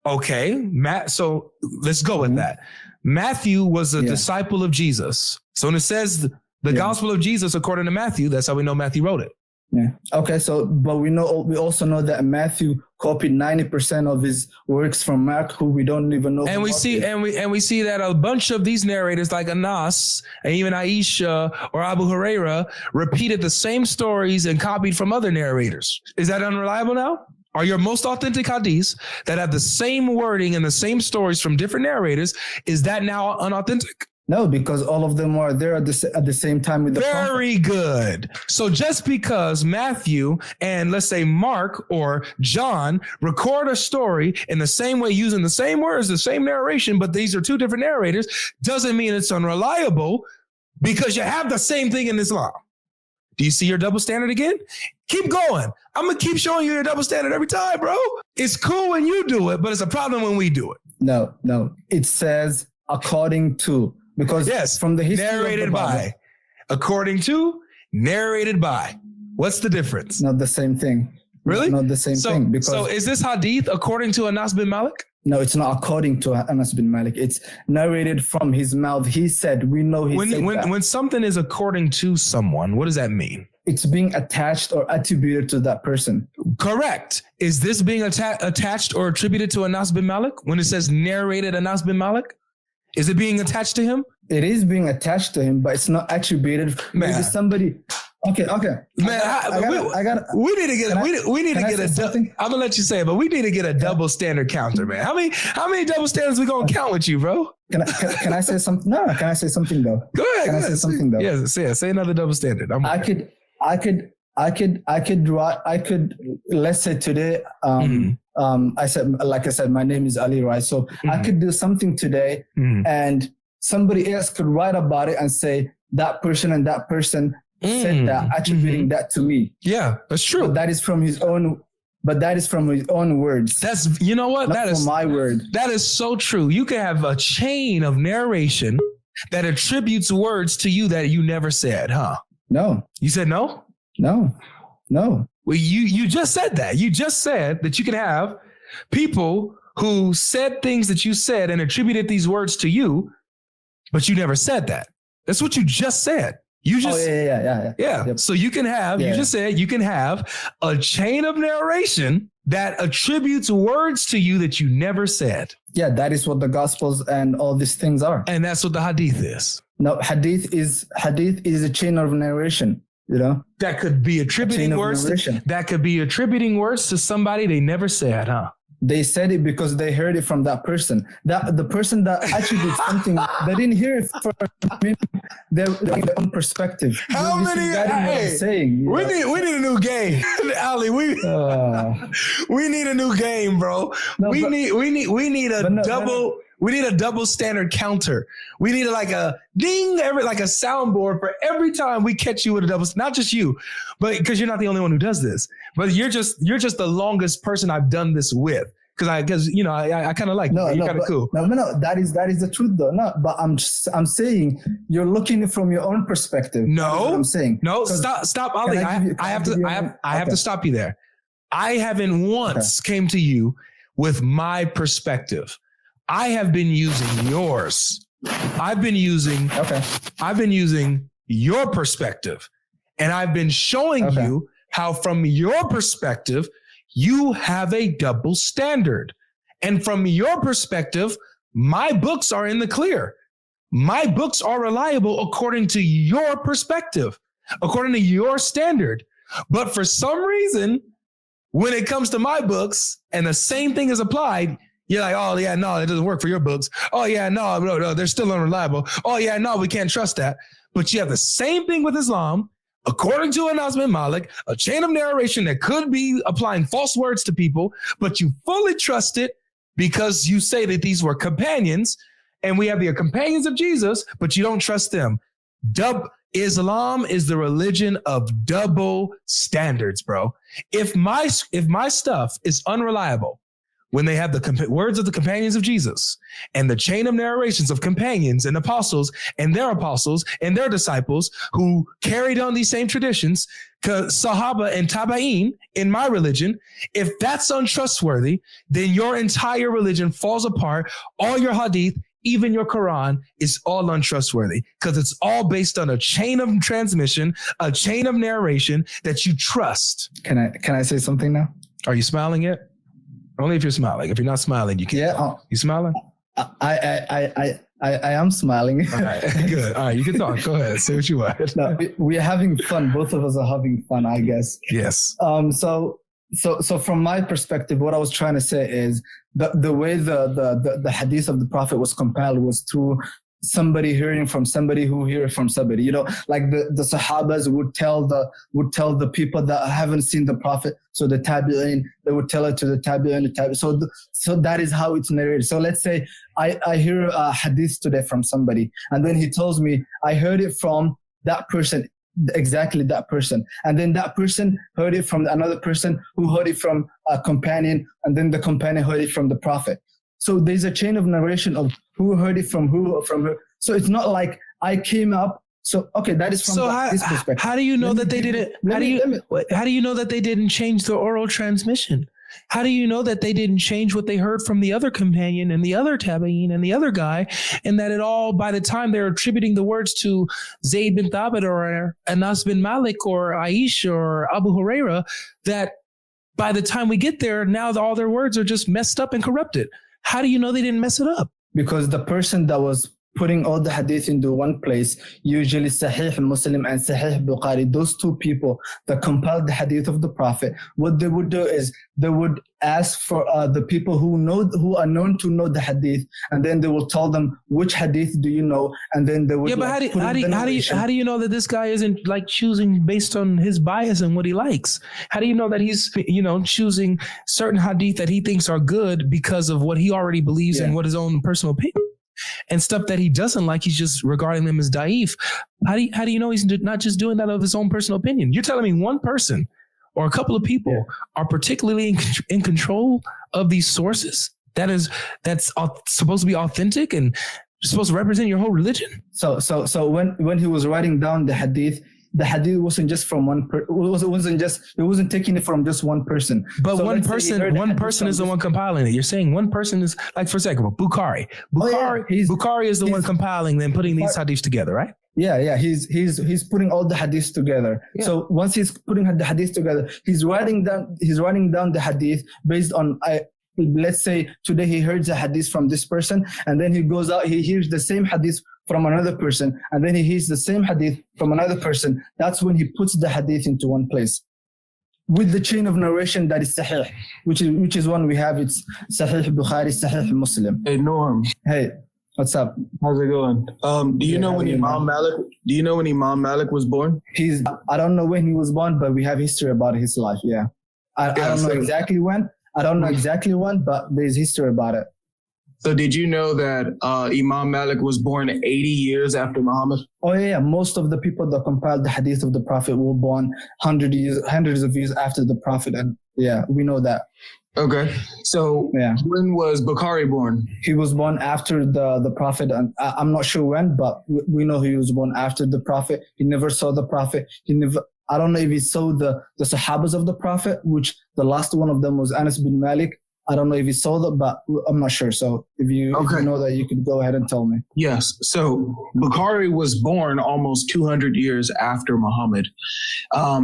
Okay, so let's go with that. Matthew was a disciple of Jesus. So when it says the gospel of Jesus according to Matthew, that's how we know Matthew wrote it. Yeah. Okay. So, but we also know that Matthew copied 90% of his works from Mark, who we don't even know. And we see that a bunch of these narrators, like Anas and even Aisha or Abu Huraira, repeated the same stories and copied from other narrators. Is that unreliable now? Are your most authentic hadiths that have the same wording and the same stories from different narrators, is that now unauthentic? No, because all of them are there at the same time with the Very prophet. Good. So just because Matthew and let's say Mark or John record a story in the same way, using the same words, the same narration, but these are two different narrators, doesn't mean it's unreliable, because you have the same thing in Islam. Do you see your double standard again? Keep going. I'm going to keep showing you your double standard every time, bro. It's cool when you do it, but it's a problem when we do it. No. It says according to. Because yes, from the history narrated of the Bible, by, according to, narrated by. What's the difference? Not the same thing. Really? Not the same thing. Because so is this hadith according to Anas bin Malik? No, it's not according to Anas bin Malik. It's narrated from his mouth. He said, we know he said that. When something is according to someone, what does that mean? It's being attached or attributed to that person. Correct. Is this being attached or attributed to Anas bin Malik? When it says narrated Anas bin Malik? Is it being attached to him? It is being attached to him, but it's not attributed. Man. Maybe somebody. Okay. Man, we need to get. I'm gonna let you say it, but we need to get a double standard counter, man. How many double standards we gonna count with you, bro? Can I say something? No. Can I say something though? Go ahead. Can I say something though? Yes. Say another double standard. I could. Let's say today. I said, my name is Ali, right? So I could do something today, and somebody else could write about it and say that person and that person said that, attributing that to me. Yeah, that's true. But that is from his own. But that is from his own words. That's, you know what? That is my word. That is so true. You can have a chain of narration that attributes words to you that you never said, huh? No. You said no? No. Well, you just said that. You just said that you can have people who said things that you said and attributed these words to you, but you never said that. That's what you just said. You just, yeah. Yep. So you can have, you just said you can have a chain of narration that attributes words to you that you never said. Yeah, that is what the Gospels and all these things are. And that's what the hadith is. No, hadith is a chain of narration. You know, that could be attributing words. That could be attributing words to somebody they never said, huh? They said it because they heard it from that person. That the person that attributes something, they didn't hear it from their own perspective. How many? Hey, saying, we need a new game, Ali. We need a new game, bro. No, we need a double standard counter. We need like a ding, like a soundboard for every time we catch you with a double. Not just you, but because you're not the only one who does this. But you're just the longest person I've done this with. Because I kind of like you. You're kind of cool. No. That is the truth though. No, but I'm saying you're looking from your own perspective. No, I'm saying no. Stop, Ali. I have to stop you there. I haven't once came to you with my perspective. I have been using yours. I've been using your perspective, and I've been showing you how from your perspective, you have a double standard. And from your perspective, my books are in the clear. My books are reliable according to your perspective, according to your standard. But for some reason, when it comes to my books and the same thing is applied, you're like, oh, yeah, no, it doesn't work for your books. Oh, yeah, no, they're still unreliable. Oh, yeah, no, we can't trust that. But you have the same thing with Islam, according to Anas bin Malik, a chain of narration that could be applying false words to people, but you fully trust it because you say that these were companions, and we have the companions of Jesus, but you don't trust them. Islam is the religion of double standards, bro. If my stuff is unreliable, when they have the words of the companions of Jesus and the chain of narrations of companions and apostles and their disciples who carried on these same traditions, Sahaba and Tabaeen in my religion, if that's untrustworthy, then your entire religion falls apart. All your hadith, even your Quran, is all untrustworthy because it's all based on a chain of transmission, a chain of narration that you trust. Can I say something now? Are you smiling yet? Only if you're smiling. If you're not smiling, you can't. Yeah. You smiling? I am smiling. All right, good. All right, you can talk. Go ahead. Say what you want. No, we're having fun. Both of us are having fun, I guess. Yes. So from my perspective, what I was trying to say is the way the hadith of the Prophet was compiled was through somebody hearing from somebody who hears from somebody. You know, like the Sahabas would tell the people that haven't seen the Prophet. So the Tabi'in, they would tell it to the Tabi'in. So that is how it's narrated. So let's say I hear a hadith today from somebody, and then he tells me I heard it from that person. Exactly that person, and then that person heard it from another person who heard it from a companion, and then the companion heard it from the Prophet. So there's a chain of narration of who heard it from who, from her. So it's not like I came up. So okay, that is from this perspective. How do you know that they didn't? How do you know that they didn't change the oral transmission? How do you know that they didn't change what they heard from the other companion and the other tabi'in and the other guy, and that it all, by the time they're attributing the words to Zayd bin Thabit or Anas bin Malik or Aish or Abu Huraira, that by the time we get there, now all their words are just messed up and corrupted? How do you know they didn't mess it up? Because the person that was putting all the hadith into one place, usually Sahih Muslim and Sahih Bukhari, those two people that compiled the hadith of the Prophet, what they would do is they would ask for the people who are known to know the hadith, and then they will tell them which hadith do you know, and then they would. Yeah, but how do you know that this guy isn't like choosing based on his bias and what he likes? How do you know that he's choosing certain hadith that he thinks are good because of what he already believes and what his own personal opinion? And stuff that he doesn't like, he's just regarding them as da'if. How do you know he's not just doing that of his own personal opinion? You're telling me one person or a couple of people are particularly in control of these sources that's supposed to be authentic and supposed to represent your whole religion? So when he was writing down the hadith wasn't just from one person. It wasn't taking it from just one person. But so one person is the one compiling it. You're saying one person is, like, for example, Bukhari. Bukhari is the one compiling then putting these hadiths together, right? Yeah. He's putting all the hadiths together. Yeah. So once he's putting the hadiths together, he's writing down the hadith based on let's say today he heard the hadith from this person, and then he goes out, he hears the same hadith from another person, and then he hears the same hadith from another person. That's when he puts the hadith into one place with the chain of narration that is Sahih, which is one we have. It's Sahih Bukhari, Sahih Muslim. Hey Norm. Hey, what's up? How's it going? Do you know when Imam Malik was born? I don't know when he was born, but we have history about his life. Yeah. I don't know exactly when. But there's history about it. So did you know that Imam Malik was born 80 years after Muhammad? Oh yeah, most of the people that compiled the hadith of the Prophet were born hundreds of years after the Prophet, and yeah, we know that. Okay, so when was Bukhari born? He was born after the Prophet, and I'm not sure when, but we know he was born after the Prophet. He never saw the Prophet. I don't know if he saw the Sahabas of the Prophet, which the last one of them was Anas bin Malik. I don't know if he saw that, but I'm not sure. So if you know that, you could go ahead and tell me. Yes. So Bukhari was born almost 200 years after Muhammad.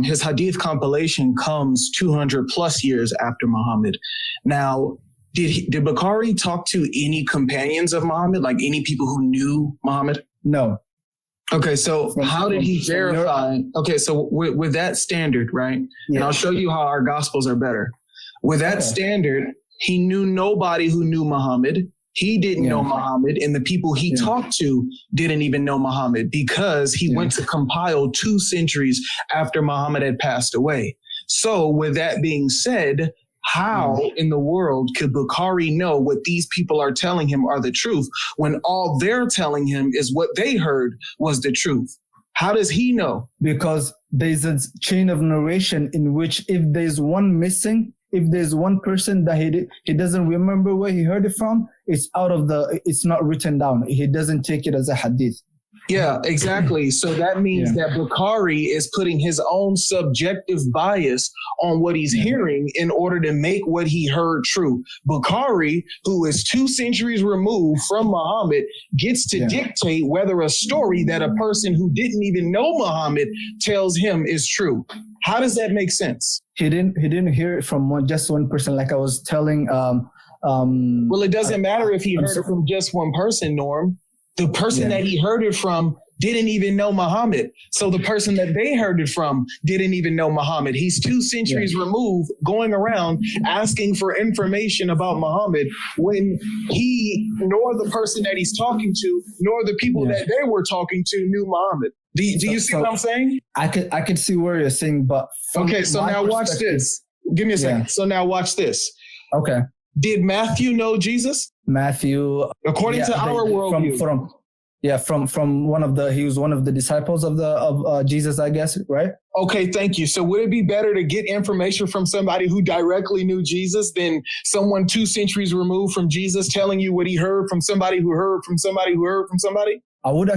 His hadith compilation comes 200 plus years after Muhammad. Now, did Bukhari talk to any companions of Muhammad, like any people who knew Muhammad? No. Okay, so how did he verify? Okay, so with that standard, right? Yeah. And I'll show you how our gospels are better. With that standard, he knew nobody who knew Muhammad. He didn't know Muhammad, and the people he talked to didn't even know Muhammad because he went to compile 2 centuries after Muhammad had passed away. So with that being said, how in the world could Bukhari know what these people are telling him are the truth when all they're telling him is what they heard was the truth? How does he know? Because there's a chain of narration in which if there's one missing, if there's one person that he doesn't remember where he heard it from, it's not written down. He doesn't take it as a hadith. Yeah, exactly. So that means that Bukhari is putting his own subjective bias on what he's hearing in order to make what he heard true. Bukhari, who is 2 centuries removed from Muhammad, gets to dictate whether a story that a person who didn't even know Muhammad tells him is true. How does that make sense? He didn't hear it from just one person, like I was telling. Well, it doesn't matter if he heard it from just one person, Norm. The person that he heard it from didn't even know Muhammad. So the person that they heard it from didn't even know Muhammad. He's 2 centuries removed, going around asking for information about Muhammad when he, nor the person that he's talking to, nor the people that they were talking to knew Muhammad. Do you see what I'm saying? I could see where you're saying, but okay. So now watch this. Give me a second. So now watch this. Okay. Did Matthew know Jesus? Matthew, according to our worldview, from one of the, he was one of the disciples of Jesus, I guess, right? Okay, thank you. So would it be better to get information from somebody who directly knew Jesus than someone 2 centuries removed from Jesus telling you what he heard from somebody who heard from somebody who heard from somebody? I would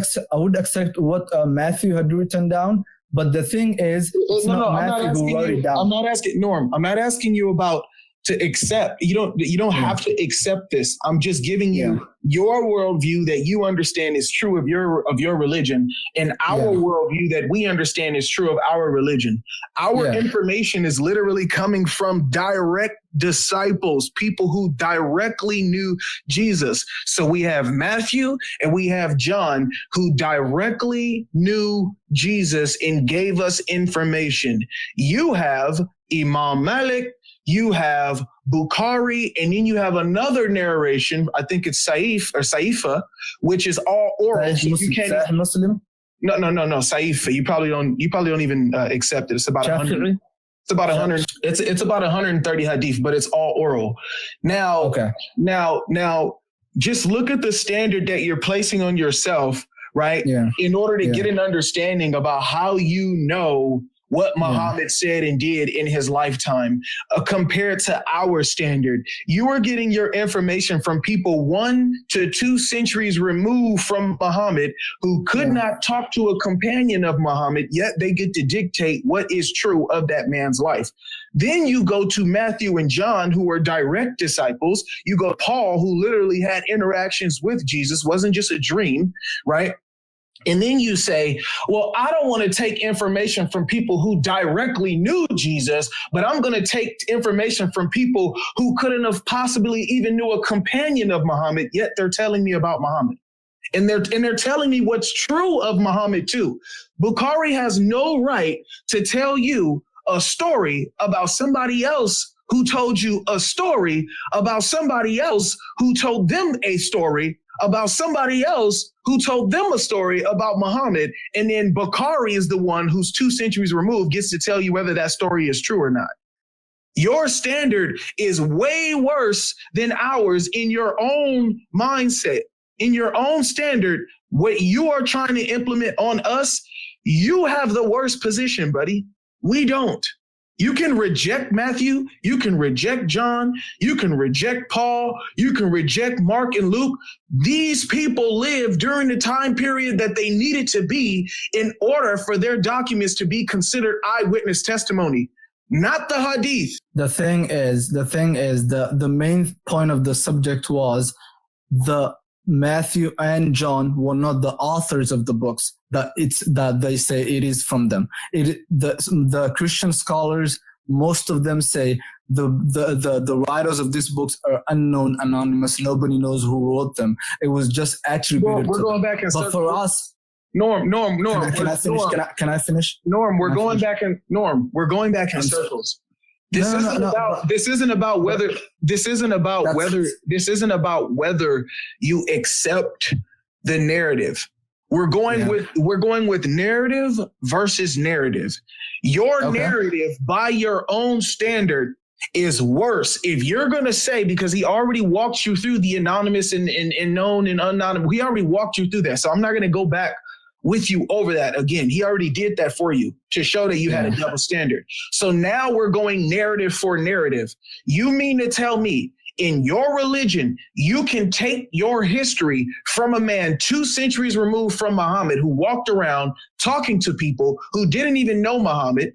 accept what Matthew had written down, but the thing is, it's not Matthew who wrote it down. I'm not asking, Norm. I'm not asking you about to accept. You don't have to accept this. I'm just giving you your worldview that you understand is true of your religion, and our worldview that we understand is true of our religion. Our information is literally coming from direct disciples, people who directly knew Jesus. So we have Matthew and we have John who directly knew Jesus and gave us information. You have Imam Malik, you have Bukhari, and then you have another narration. I think it's Saifa, which is all oral. Muslim? No. Saifa. You probably don't even accept it. It's about 100. It's about 100. It's about 130 hadith, but it's all oral. Now, now, just look at the standard that you're placing on yourself, right? Yeah. In order to get an understanding about how you know what Muhammad said and did in his lifetime, compared to our standard. You are getting your information from people 1 to 2 centuries removed from Muhammad who could not talk to a companion of Muhammad, yet they get to dictate what is true of that man's life. Then you go to Matthew and John, who are direct disciples. You go to Paul, who literally had interactions with Jesus, wasn't just a dream, right? And then you say, well, I don't want to take information from people who directly knew Jesus, but I'm going to take information from people who couldn't have possibly even knew a companion of Muhammad, yet they're telling me about Muhammad. And they're telling me what's true of Muhammad too. Bukhari has no right to tell you a story about somebody else who told you a story about somebody else who told them a story about somebody else who told them a story about Muhammad. And then Bukhari is the one who's 2 centuries removed, gets to tell you whether that story is true or not. Your standard is way worse than ours in your own mindset, in your own standard. What you are trying to implement on us, you have the worst position, buddy. We don't. You can reject Matthew, you can reject John, you can reject Paul, you can reject Mark and Luke. These people lived during the time period that they needed to be in order for their documents to be considered eyewitness testimony, not the hadith. The thing is, the main point of the subject was the Matthew and John were not the authors of the books, that they say it is from them. The Christian scholars, most of them say the writers of these books are unknown, anonymous. Nobody knows who wrote them. It was just attributed. We're going back and but for us, Norm. Can I finish? Can I finish? Norm, we're going back in circles. This isn't about whether you accept the narrative. We're going with narrative versus narrative. Your narrative, by your own standard, is worse. If you're going to say, because he already walked you through the anonymous and known and unanonymous, he already walked you through that. So I'm not going to go back with you over that again. He already did that for you to show that you had a double standard. So now we're going narrative for narrative. You mean to tell me in your religion, you can take your history from a man 2 centuries removed from Muhammad who walked around talking to people who didn't even know Muhammad.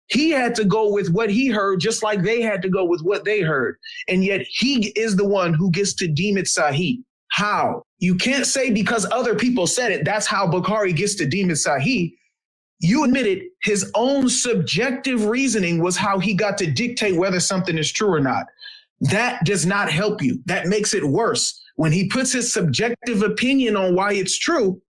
He had to go with what he heard, just like they had to go with what they heard. And yet he is the one who gets to deem it Sahih. How? You can't say because other people said it, that's how Bukhari gets to deem it Sahih. You admitted his own subjective reasoning was how he got to dictate whether something is true or not. That does not help you. That makes it worse. When he puts his subjective opinion on why it's true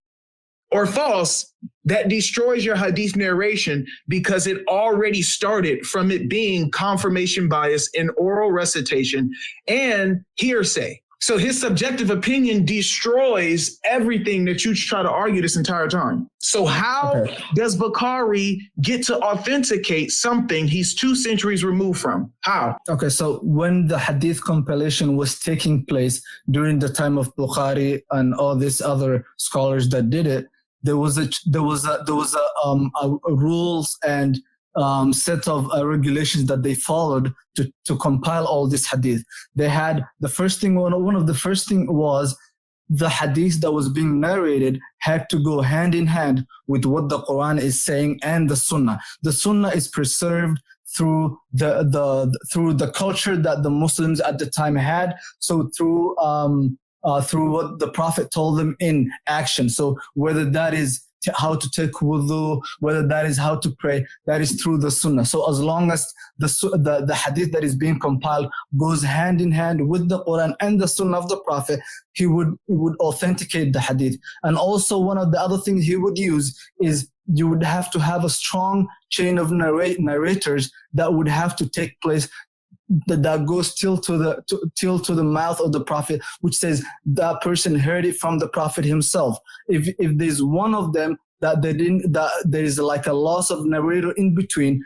or false, that destroys your hadith narration because it already started from it being confirmation bias in oral recitation and hearsay. So his subjective opinion destroys everything that you try to argue this entire time. So how does Bukhari get to authenticate something he's 2 centuries removed from? How? Okay, so when the hadith compilation was taking place during the time of Bukhari and all these other scholars that did it, there was a rules and set of regulations that they followed to compile all this hadith. They had one of the first thing was the hadith that was being narrated had to go hand in hand with what the Quran is saying and the Sunnah. The Sunnah is preserved through the culture that the Muslims at the time had. So through what the Prophet told them in action. So whether that is how to take wudu, whether that is how to pray, that is through the Sunnah. So as long as the hadith that is being compiled goes hand in hand with the Quran and the Sunnah of the Prophet, he would authenticate the hadith. And also one of the other things he would use is you would have to have a strong chain of narrators that would have to take place that goes till to the mouth of the Prophet, which says that person heard it from the Prophet himself. If there's one of them that there is like a loss of narrator in between,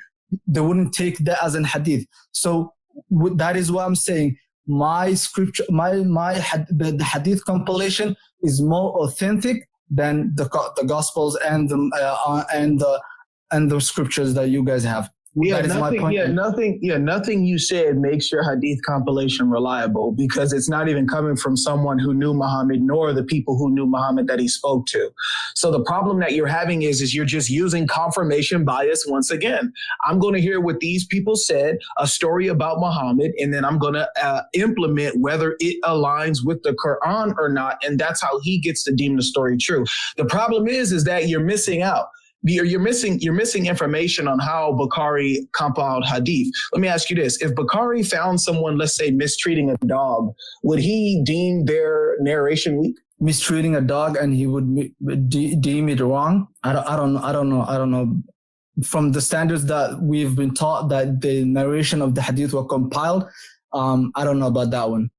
they wouldn't take that as an hadith. So that is why I'm saying my scripture, the hadith compilation is more authentic than the Gospels and the scriptures that you guys have. Yeah, nothing you said makes your hadith compilation reliable because it's not even coming from someone who knew Muhammad nor the people who knew Muhammad that he spoke to. So the problem that you're having is you're just using confirmation bias once again. I'm going to hear what these people said, a story about Muhammad, and then I'm going to implement whether it aligns with the Quran or not. And that's how he gets to deem the story true. The problem is that you're missing out. You're missing information on how Bukhari compiled hadith. Let me ask you this. If Bukhari found someone, let's say, mistreating a dog, would he deem their narration weak? Mistreating a dog and he would deem it wrong? I don't know. From the standards that we've been taught that the narration of the hadith were compiled, I don't know about that one.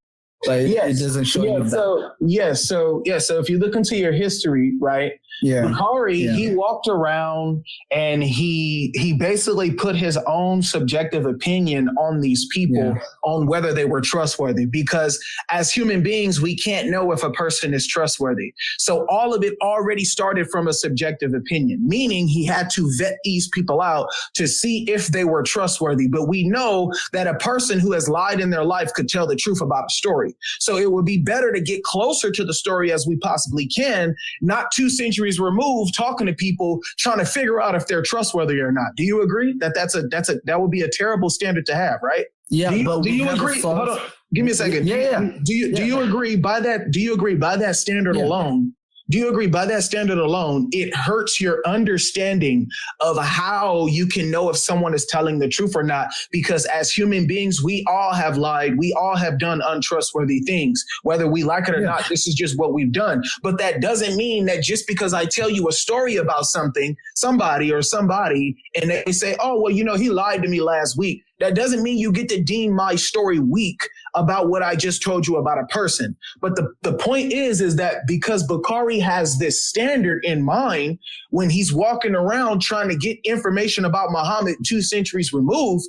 Like, it doesn't show you that. So if you look into your history, right? Bukhari, he walked around and he basically put his own subjective opinion on these people on whether they were trustworthy, because as human beings, we can't know if a person is trustworthy. So all of it already started from a subjective opinion, meaning he had to vet these people out to see if they were trustworthy. But we know that a person who has lied in their life could tell the truth about a story. So it would be better to get closer to the story as we possibly can, not 2 centuries removed, talking to people, trying to figure out if they're trustworthy or not. Do you agree that that would be a terrible standard to have, right? Yeah. Do you agree? Hold on. Give me a second. Do you agree by that? Do you agree by that standard alone? Do you agree by that standard alone, it hurts your understanding of how you can know if someone is telling the truth or not? Because as human beings, we all have lied. We all have done untrustworthy things, whether we like it or not. This is just what we've done. But that doesn't mean that just because I tell you a story about somebody, and they say, oh, well, he lied to me last week. That doesn't mean you get to deem my story weak about what I just told you about a person. But the point is that because Bukhari has this standard in mind when he's walking around trying to get information about Muhammad 2 centuries removed,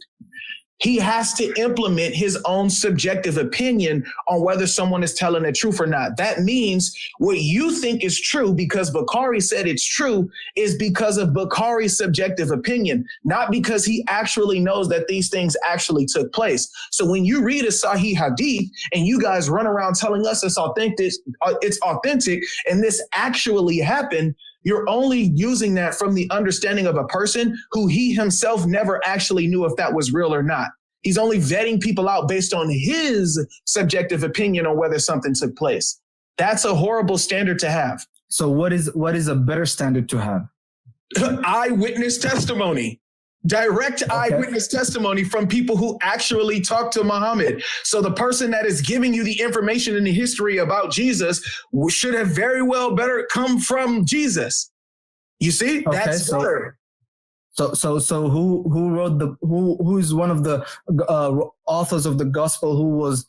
He has to implement his own subjective opinion on whether someone is telling the truth or not. That means what you think is true because Bukhari said it's true is because of Bukhari's subjective opinion, not because he actually knows that these things actually took place. So when you read a Sahih Hadith and you guys run around telling us it's authentic, and this actually happened, you're only using that from the understanding of a person who he himself never actually knew if that was real or not. He's only vetting people out based on his subjective opinion on whether something took place. That's a horrible standard to have. So what is a better standard to have? Eyewitness testimony. Direct eyewitness testimony from people who actually talked to Muhammad. So the person that is giving you the information in the history about Jesus should have very well better come from Jesus. You see, that's better. So who wrote who is one of the authors of the gospel who was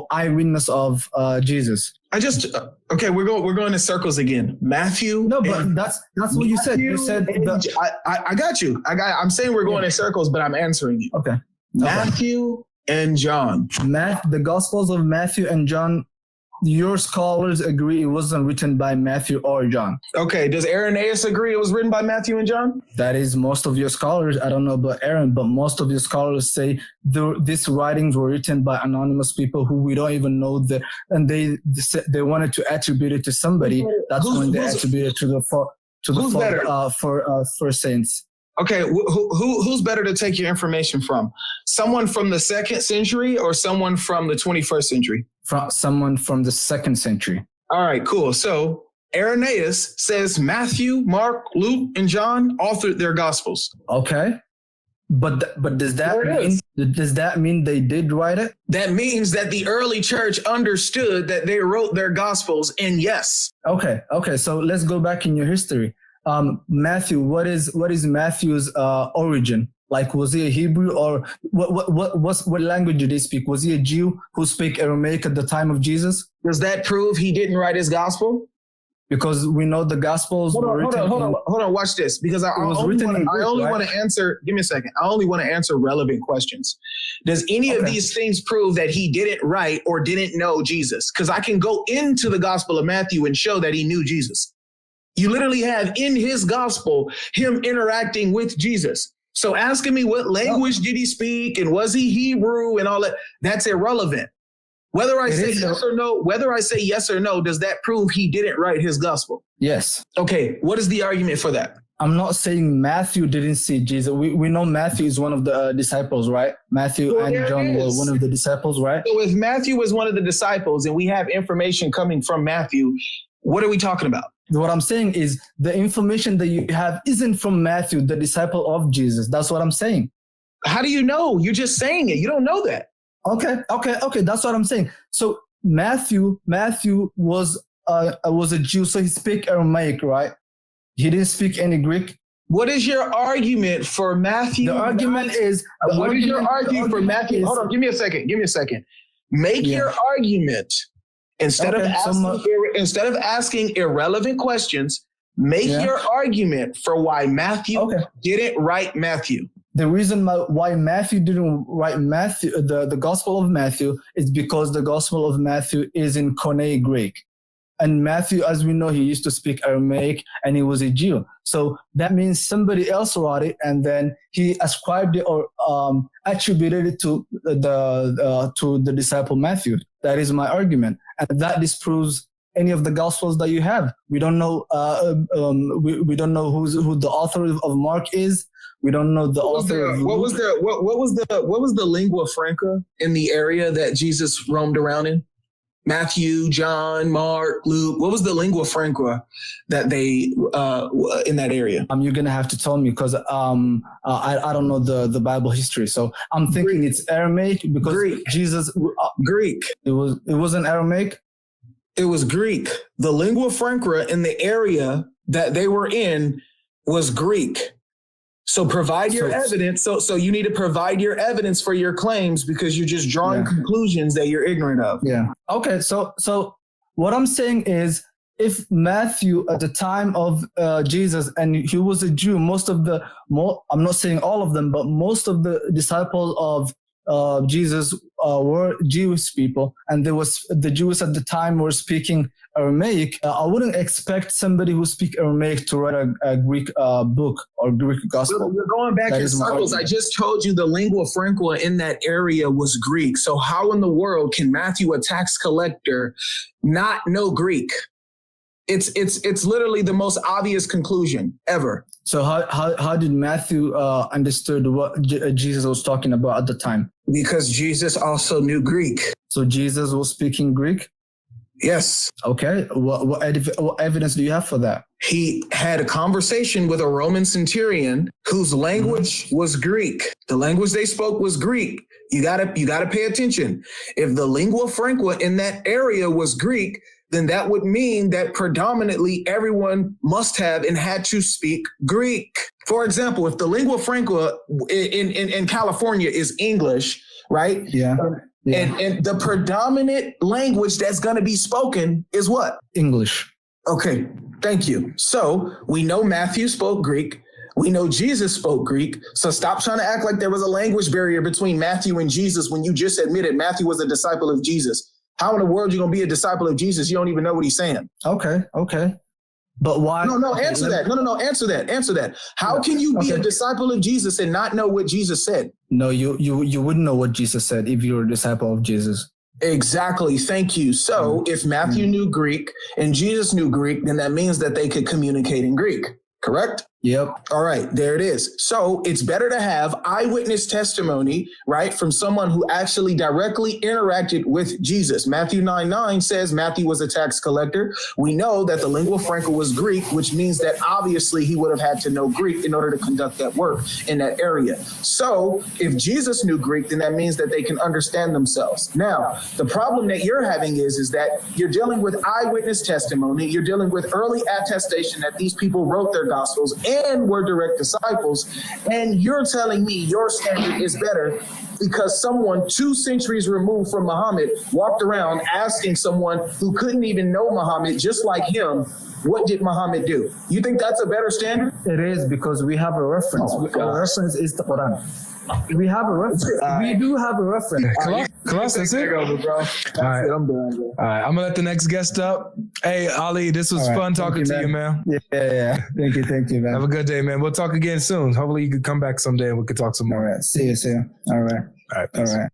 eyewitness of Jesus? We're going in circles again. Matthew. No, but that's what you said. You said I got you. I'm saying we're going in circles, but I'm answering you. Okay. Matthew and John. The Gospels of Matthew and John. Your scholars agree it wasn't written by Matthew or John. Okay. Does Irenaeus agree it was written by Matthew and John? That is most of your scholars. I don't know about Aaron, but most of your scholars say these writings were written by anonymous people who we don't even know and they wanted to attribute it to somebody. That's when they attributed it to the first saints. Okay, who's better to take your information from? Someone from the 2nd century or someone from the 21st century? Someone from the 2nd century. All right, cool. So Irenaeus says Matthew, Mark, Luke, and John authored their gospels. Okay. But does that mean they did write it? That means that the early church understood that they wrote their gospels, and yes. Okay. So let's go back in your history. Matthew, what is Matthew's origin? Like, was he a Hebrew or what language did he speak? Was he a Jew who spoke Aramaic at the time of Jesus? Does that prove he didn't write his gospel? Because we know the Gospels were written. Hold on. Watch this. Because I only want to answer. Give me a second. I only want to answer relevant questions. Does any of these things prove that he didn't write or didn't know Jesus? Because I can go into the Gospel of Matthew and show that he knew Jesus. You literally have in his gospel him interacting with Jesus. So asking me what language did he speak and was he Hebrew and all that, that's irrelevant. Whether I say yes or no, does that prove he didn't write his gospel? Yes. Okay, what is the argument for that? I'm not saying Matthew didn't see Jesus. We know Matthew is one of the disciples, right? Matthew and John were one of the disciples, right? So if Matthew was one of the disciples and we have information coming from Matthew, what are we talking about? What I'm saying is the information that you have isn't from Matthew, the disciple of Jesus. That's what I'm saying. How do you know? You're just saying it. You don't know that. Okay. That's what I'm saying. So Matthew was a Jew, so he spoke Aramaic, right? He didn't speak any Greek. What is your argument for Matthew? The argument is... What is your argument for Matthew? Hold on, give me a second. Make your argument. Instead of asking irrelevant questions, make your argument for why Matthew didn't write Matthew. The reason why Matthew didn't write Matthew, the Gospel of Matthew, is because the Gospel of Matthew is in Koine Greek. And Matthew, as we know, he used to speak Aramaic and he was a Jew. So that means somebody else wrote it and then he ascribed it or attributed it to the disciple Matthew. That is my argument. And that disproves any of the Gospels that you have. We don't know. We don't know who the author of Mark is. We don't know the author. What was the lingua franca in the area that Jesus roamed around in? Matthew, John, Mark, Luke. What was the lingua franca that they in that area? You're gonna have to tell me because I don't know the Bible history. So I'm thinking Greek. It's Aramaic because Greek. Jesus Greek. It wasn't Aramaic. It was Greek. The lingua franca in the area that they were in was Greek. So provide your evidence. So you need to provide your evidence for your claims because you're just drawing conclusions that you're ignorant of. Yeah. Okay. So what I'm saying is if Matthew at the time of Jesus, and he was a Jew, I'm not saying all of them, but most of the disciples Jesus were Jewish people, and the Jews at the time were speaking Aramaic. I wouldn't expect somebody who speaks Aramaic to write a Greek book or Greek gospel. You're going back in circles. I just told you the lingua franca in that area was Greek. So how in the world can Matthew, a tax collector, not know Greek? It's literally the most obvious conclusion ever. So how did Matthew understood what Jesus was talking about at the time? Because Jesus also knew Greek. So Jesus was speaking Greek? Yes. Okay. What evidence do you have for that? He had a conversation with a Roman centurion whose language was Greek. The language they spoke was Greek. You gotta pay attention. If the lingua franca in that area was Greek, then that would mean that predominantly everyone must have and had to speak Greek. For example, if the lingua franca in California is English, right? Yeah. And the predominant language that's going to be spoken is what? English. Okay, thank you. So we know Matthew spoke Greek. We know Jesus spoke Greek. So stop trying to act like there was a language barrier between Matthew and Jesus when you just admitted Matthew was a disciple of Jesus. How in the world are you going to be a disciple of Jesus? You don't even know what he's saying. Okay. But why? Answer that. How can you be a disciple of Jesus and not know what Jesus said? No, you wouldn't know what Jesus said if you were a disciple of Jesus. Exactly. Thank you. So if Matthew knew Greek and Jesus knew Greek, then that means that they could communicate in Greek. Correct? Yep. All right, there it is. So it's better to have eyewitness testimony, right, from someone who actually directly interacted with Jesus. Matthew 9:9 says Matthew was a tax collector. We know that the lingua franca was Greek, which means that obviously he would have had to know Greek in order to conduct that work in that area. So if Jesus knew Greek, then that means that they can understand themselves. Now, the problem that you're having is that you're dealing with eyewitness testimony. You're dealing with early attestation that these people wrote their gospels and were direct disciples, and you're telling me your standard is better because someone 2 centuries removed from Muhammad walked around asking someone who couldn't even know Muhammad, just like him, what did Muhammad do? You think that's a better standard? It is, because we have a reference. Our reference is the Quran. We have a reference. We do have a reference. Class, that's it. Bro. All right. I'm done, bro. All right, I'm gonna let the next guest up. Hey, Ali, this was fun talking to you, man. Yeah. Thank you, man. Have a good day, man. We'll talk again soon. Hopefully you could come back someday and we could talk some more. All right. See you soon. All right. All right.